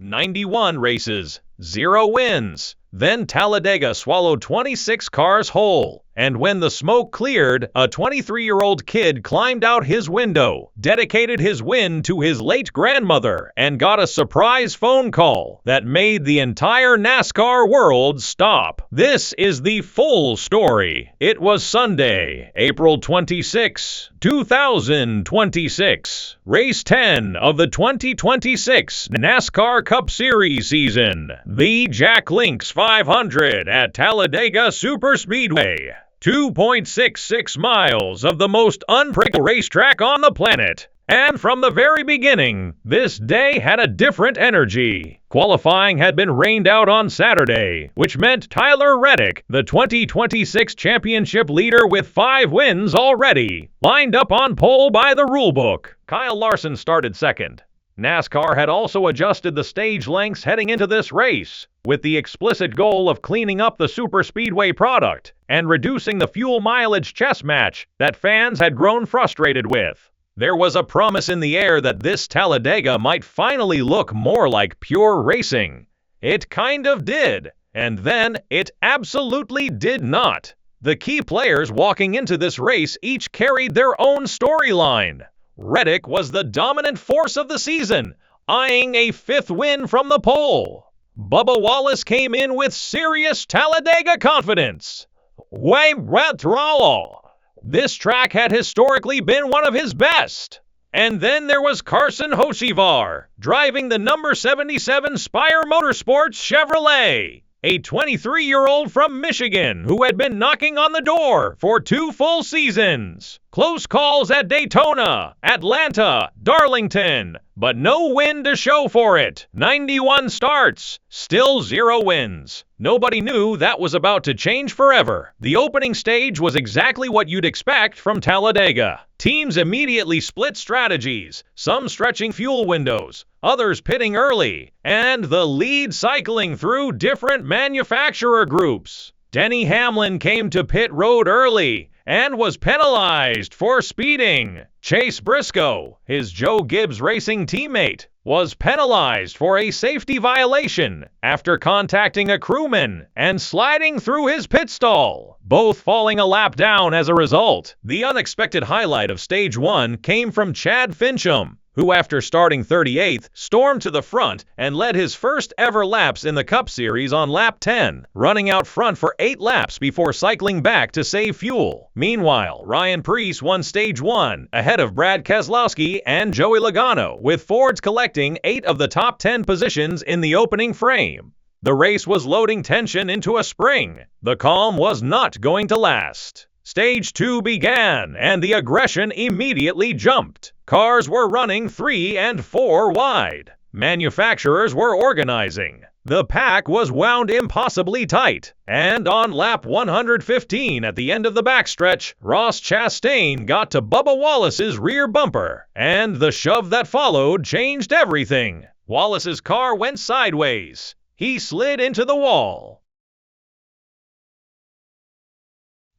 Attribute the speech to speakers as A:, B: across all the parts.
A: 91 races, 0 wins. Then Talladega swallowed 26 cars whole, and when the smoke cleared, a 23-year-old kid climbed out his window, dedicated his win to his late grandmother, and got a surprise phone call that made the entire NASCAR world stop. This is the full story. It was Sunday, April 26, 2026, race 10 of the 2026 NASCAR Cup Series season, the Jack Links 500 at Talladega Superspeedway. 2.66 miles of the most unpredictable racetrack on the planet. And from the very beginning, this day had a different energy. Qualifying had been rained out on Saturday, which meant Tyler Reddick, the 2026 championship leader with 5 wins already, lined up on pole by the rulebook. Kyle Larson started second. NASCAR had also adjusted the stage lengths heading into this race, with the explicit goal of cleaning up the superspeedway product and reducing the fuel mileage chess match that fans had grown frustrated with. There was a promise in the air that this Talladega might finally look more like pure racing. It kind of did, and then it absolutely did not. The key players walking into this race each carried their own storyline. Reddick was the dominant force of the season, eyeing a 5th win from the pole. Bubba Wallace came in with serious Talladega confidence. This track had historically been one of his best. And then there was Carson Hocevar, driving the number 77 Spire Motorsports Chevrolet, a 23-year-old from Michigan who had been knocking on the door for 2 full seasons. Close calls at Daytona, Atlanta, Darlington, but no win to show for it. 91 starts, still 0 wins. Nobody knew that was about to change forever. The opening stage was exactly what you'd expect from Talladega. Teams immediately split strategies, some stretching fuel windows, others pitting early, and the lead cycling through different manufacturer groups. Denny Hamlin came to pit road early and was penalized for speeding. Chase Briscoe, his Joe Gibbs Racing teammate, was penalized for a safety violation after contacting a crewman and sliding through his pit stall, both falling a lap down as a result. The unexpected highlight of Stage 1 came from Chad Fincham, who after starting 38th, stormed to the front and led his first ever laps in the Cup Series on lap 10, running out front for 8 laps before cycling back to save fuel. Meanwhile, Ryan Preece won Stage 1 ahead of Brad Keselowski and Joey Logano, with Fords collecting 8 of the top 10 positions in the opening frame. The race was loading tension into a spring. The calm was not going to last. Stage 2 began, and the aggression immediately jumped. Cars were running 3 and 4 wide. Manufacturers were organizing. The pack was wound impossibly tight, and on lap 115 at the end of the backstretch, Ross Chastain got to Bubba Wallace's rear bumper, and the shove that followed changed everything. Wallace's car went sideways. He slid into the wall.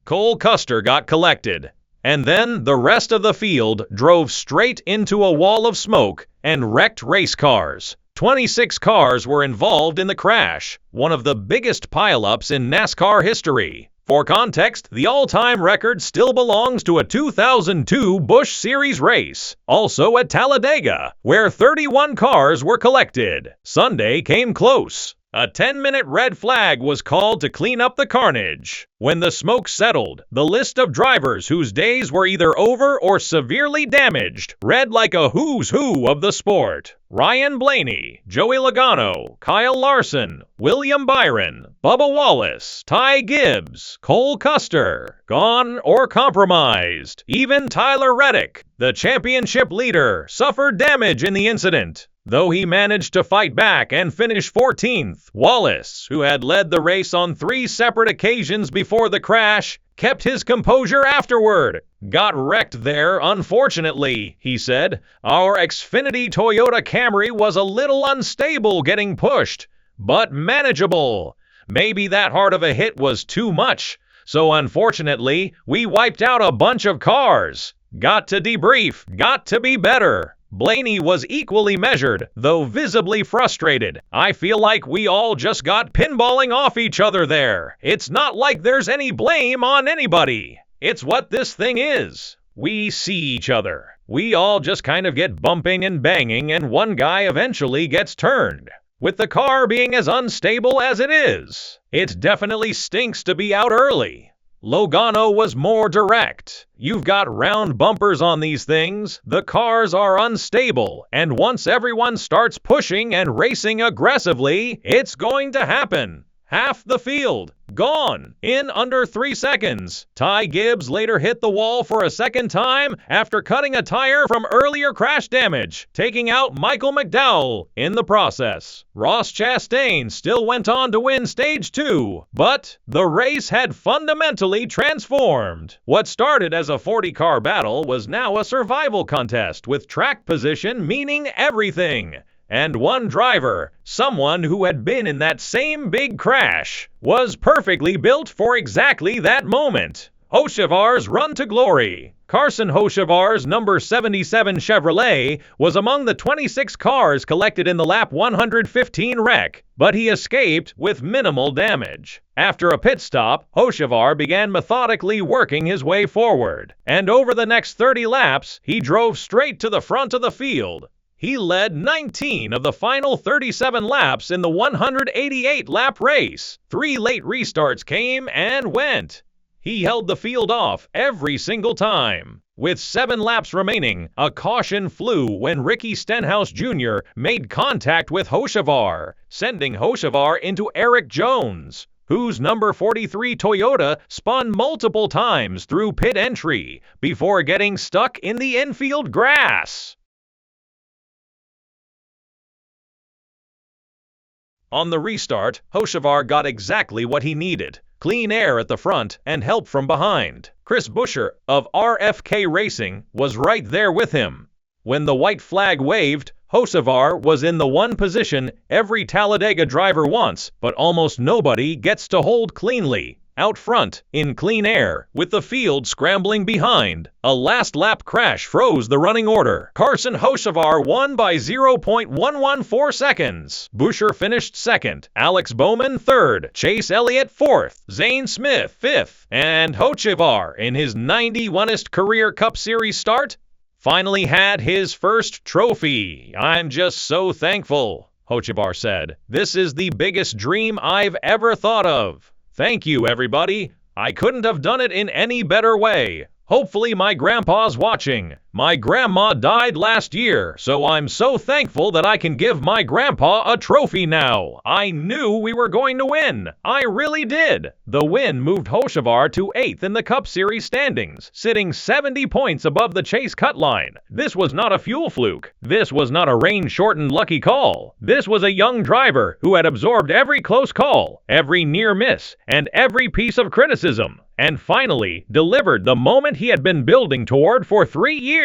A: Cole Custer got collected, and then the rest of the field drove straight into a wall of smoke and wrecked race cars. 26 cars were involved in the crash, one of the biggest pileups in NASCAR history. For context, the all-time record still belongs to a 2002 Busch Series race, also at Talladega, where 31 cars were collected. Sunday came close. A 10-minute red flag was called to clean up the carnage. When the smoke settled, the list of drivers whose days were either over or severely damaged read like a who's who of the sport. Ryan Blaney, Joey Logano, Kyle Larson, William Byron, Bubba Wallace, Ty Gibbs, Cole Custer, gone or compromised. Even Tyler Reddick, the championship leader, suffered damage in the incident, though he managed to fight back and finish 14th. Wallace, who had led the race on 3 separate occasions before the crash, kept his composure afterward. "Got wrecked there, unfortunately," he said. "Our Xfinity Toyota Camry was a little unstable getting pushed, but manageable. Maybe that hard of a hit was too much, so unfortunately, we wiped out a bunch of cars. Got to debrief, got to be better." Blaney was equally measured, though visibly frustrated. "I feel like we all just got pinballing off each other there. It's not like there's any blame on anybody. It's what this thing is. We see each other. We all just kind of get bumping and banging, and one guy eventually gets turned. With the car being as unstable as it is, it definitely stinks to be out early." Logano was more direct. "You've got round bumpers on these things, the cars are unstable, and once everyone starts pushing and racing aggressively, it's going to happen. Half the field gone in under 3 seconds. Ty Gibbs later hit the wall for a second time after cutting a tire from earlier crash damage, taking out Michael McDowell in the process. Ross Chastain still went on to win Stage 2, but the race had fundamentally transformed. What started as a 40-car battle was now a survival contest, with track position meaning everything. And one driver, someone who had been in that same big crash, was perfectly built for exactly that moment. Hocevar's run to glory. Carson Hocevar's number 77 Chevrolet was among the 26 cars collected in the lap 115 wreck, but he escaped with minimal damage. After a pit stop, Hocevar began methodically working his way forward, and over the next 30 laps, he drove straight to the front of the field. He led 19 of the final 37 laps in the 188-lap race. 3 late restarts came and went. He held the field off every single time. With 7 laps remaining, a caution flew when Ricky Stenhouse Jr. made contact with Hocevar, sending Hocevar into Eric Jones, whose number 43 Toyota spun multiple times through pit entry before getting stuck in the infield grass. On the restart, Hocevar got exactly what he needed: clean air at the front and help from behind. Chris Buescher of RFK Racing was right there with him. When the white flag waved, Hocevar was in the one position every Talladega driver wants, but almost nobody gets to hold cleanly. Out front, in clean air, with the field scrambling behind, a last-lap crash froze the running order. Carson Hocevar won by 0.114 seconds. Buescher finished second, Alex Bowman third, Chase Elliott fourth, Zane Smith fifth, and Hocevar, in his 91st career Cup Series start, finally had his first trophy. "I'm just so thankful," Hocevar said. "This is the biggest dream I've ever thought of. Thank you, everybody. I couldn't have done it in any better way. Hopefully my grandpa's watching. My grandma died last year, so I'm so thankful that I can give my grandpa a trophy now. I knew we were going to win. I really did." The win moved Hocevar to 8th in the Cup Series standings, sitting 70 points above the chase cut line. This was not a fuel fluke. This was not a rain-shortened lucky call. This was a young driver who had absorbed every close call, every near miss, and every piece of criticism, and finally delivered the moment he had been building toward for 3 years.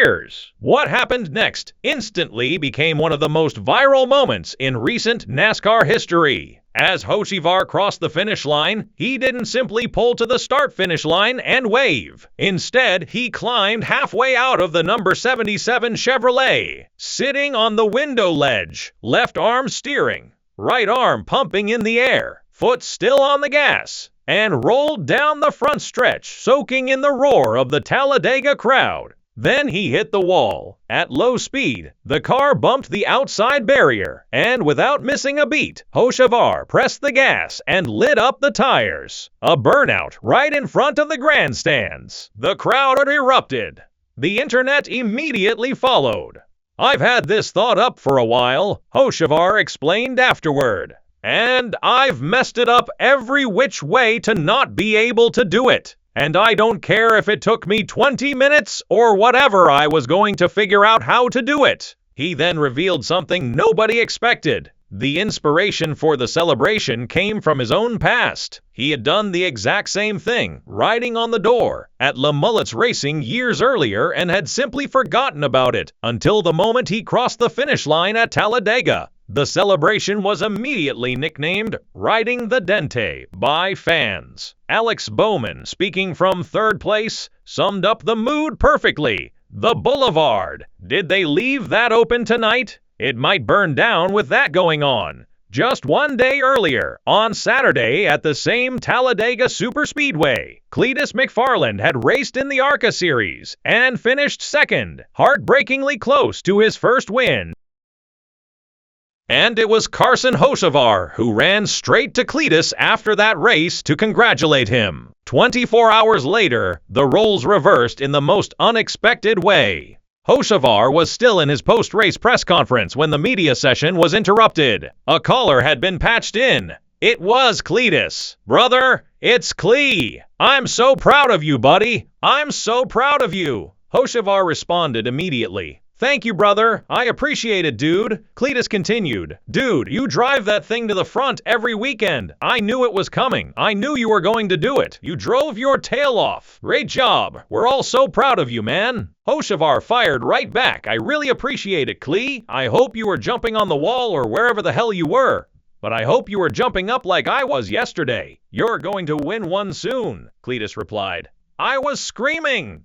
A: What happened next instantly became one of the most viral moments in recent NASCAR history. As Hocevar crossed the finish line, he didn't simply pull to the start-finish line and wave. Instead, he climbed halfway out of the number 77 Chevrolet, sitting on the window ledge, left arm steering, right arm pumping in the air, foot still on the gas, and rolled down the front stretch, soaking in the roar of the Talladega crowd. Then he hit the wall. At low speed, the car bumped the outside barrier, and without missing a beat, Hocevar pressed the gas and lit up the tires. A burnout right in front of the grandstands. The crowd erupted. The internet immediately followed. "I've had this thought up for a while," Hocevar explained afterward, "and I've messed it up every which way to not be able to do it. And I don't care if it took me 20 minutes or whatever, I was going to figure out how to do it." He then revealed something nobody expected. The inspiration for the celebration came from his own past. He had done the exact same thing, riding on the door, at Le Mullets Racing years earlier, and had simply forgotten about it until the moment he crossed the finish line at Talladega. The celebration was immediately nicknamed "Riding the Dente" by fans. Alex Bowman, speaking from third place, summed up the mood perfectly. the Boulevard. Did they leave that open tonight? It might burn down with that going on. Just one day earlier, on Saturday at the same Talladega Superspeedway, Cleetus McFarland had raced in the ARCA Series and finished second, heartbreakingly close to his first win. And it was Carson Hocevar who ran straight to Cleetus after that race to congratulate him. 24 hours later, the roles reversed in the most unexpected way. Hocevar was still in his post-race press conference when the media session was interrupted. A caller had been patched in. It was Cleetus. "Brother, it's Clee. I'm so proud of you, buddy. I'm so proud of you." Hocevar responded immediately. "Thank you, brother. I appreciate it, dude." Cleetus continued. "Dude, you drive that thing to the front every weekend. I knew it was coming. I knew you were going to do it. You drove your tail off. Great job. We're all so proud of you, man." Hocevar fired right back. "I really appreciate it, Clee. I hope you were jumping on the wall or wherever the hell you were. But I hope you were jumping up like I was yesterday. You're going to win one soon," Cleetus replied. I was screaming,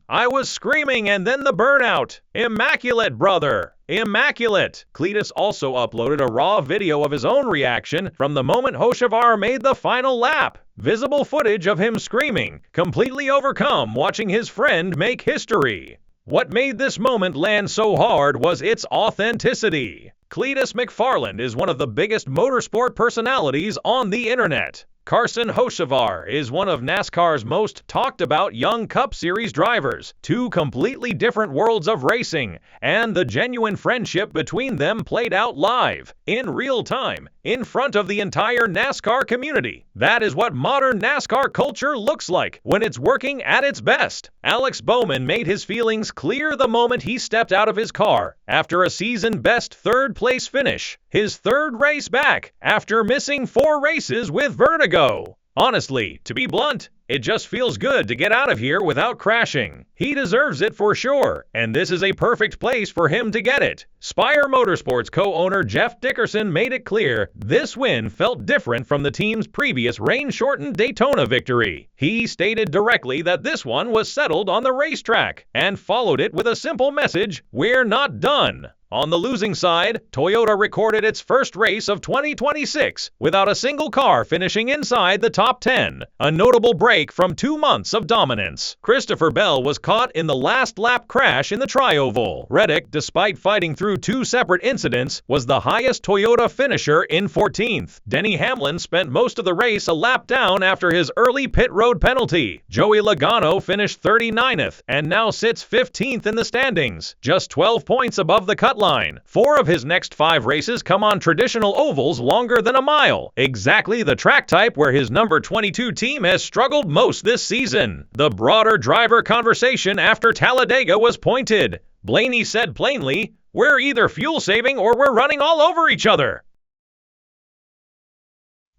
A: and then the burnout. Immaculate, brother. Immaculate." Cleetus also uploaded a raw video of his own reaction from the moment Hocevar made the final lap. Visible footage of him screaming, completely overcome watching his friend make history. What made this moment land so hard was its authenticity. Cleetus McFarland is one of the biggest motorsport personalities on the internet. Carson Hocevar is one of NASCAR's most talked about young Cup Series drivers, two completely different worlds of racing, and the genuine friendship between them played out live, in real time, in front of the entire NASCAR community. That is what modern NASCAR culture looks like when it's working at its best. Alex Bowman made his feelings clear the moment he stepped out of his car after a season-best third-place finish, his third race back after missing 4 races with vertigo. Honestly, to be blunt, it just feels good to get out of here without crashing. He deserves it for sure, and this is a perfect place for him to get it. Spire Motorsports co-owner Jeff Dickerson made it clear this win felt different from the team's previous rain-shortened Daytona victory. He stated directly that this one was settled on the racetrack, and followed it with a simple message: "We're not done." On the losing side, Toyota recorded its first race of 2026 without a single car finishing inside the top 10, a notable break from 2 months of dominance. Christopher Bell was caught in the last lap crash in the Tri-Oval. Reddick, despite fighting through 2 separate incidents, was the highest Toyota finisher in 14th. Denny Hamlin spent most of the race a lap down after his early pit road penalty. Joey Logano finished 39th and now sits 15th in the standings, just 12 points above the cut line. 4 of his next 5 races come on traditional ovals longer than a mile, exactly the track type where his number 22 team has struggled most this season. The broader driver conversation after Talladega was pointed. Blaney said plainly, "We're either fuel saving or we're running all over each other."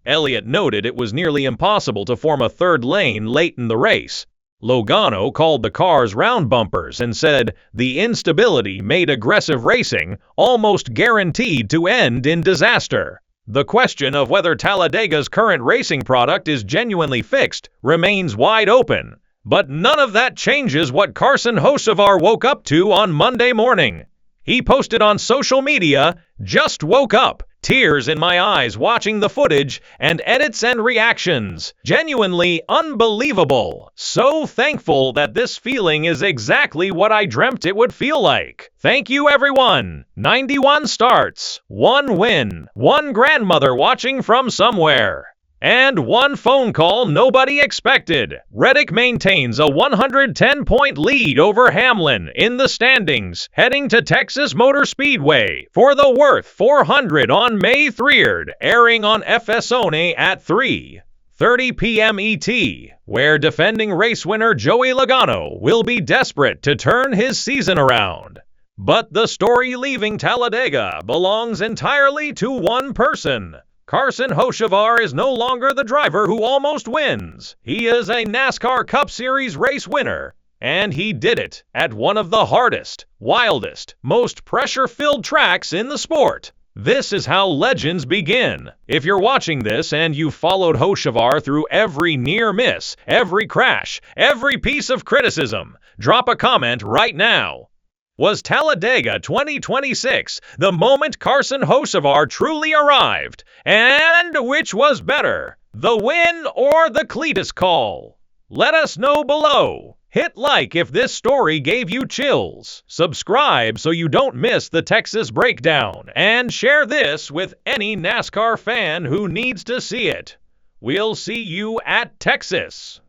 A: Elliott noted it was nearly impossible to form a third lane late in the race. Logano called the cars round bumpers and said the instability made aggressive racing almost guaranteed to end in disaster. The question of whether Talladega's current racing product is genuinely fixed remains wide open, but none of that changes what Carson Hocevar woke up to on Monday morning. He posted on social media, "Just woke up. Tears in my eyes watching the footage and edits and reactions. Genuinely unbelievable. So thankful that this feeling is exactly what I dreamt it would feel like. Thank you, everyone. 91 starts, 1 win, 1 grandmother watching from somewhere, and 1 phone call nobody expected." Reddick maintains a 110-point lead over Hamlin in the standings, heading to Texas Motor Speedway for the Worth 400 on May 3rd, airing on FS1 at 3:30 p.m. ET, where defending race winner Joey Logano will be desperate to turn his season around. But the story leaving Talladega belongs entirely to one person. Carson Hocevar is no longer the driver who almost wins. He is a NASCAR Cup Series race winner, and he did it at one of the hardest, wildest, most pressure-filled tracks in the sport. This is how legends begin. If you're watching this and you've followed Hocevar through every near miss, every crash, every piece of criticism, drop a comment right now. Was Talladega 2026 the moment Carson Hocevar truly arrived? And which was better, the win or the Cleetus call? Let us know below. Hit like if this story gave you chills. Subscribe so you don't miss the Texas breakdown. And share this with any NASCAR fan who needs to see it. We'll see you at Texas.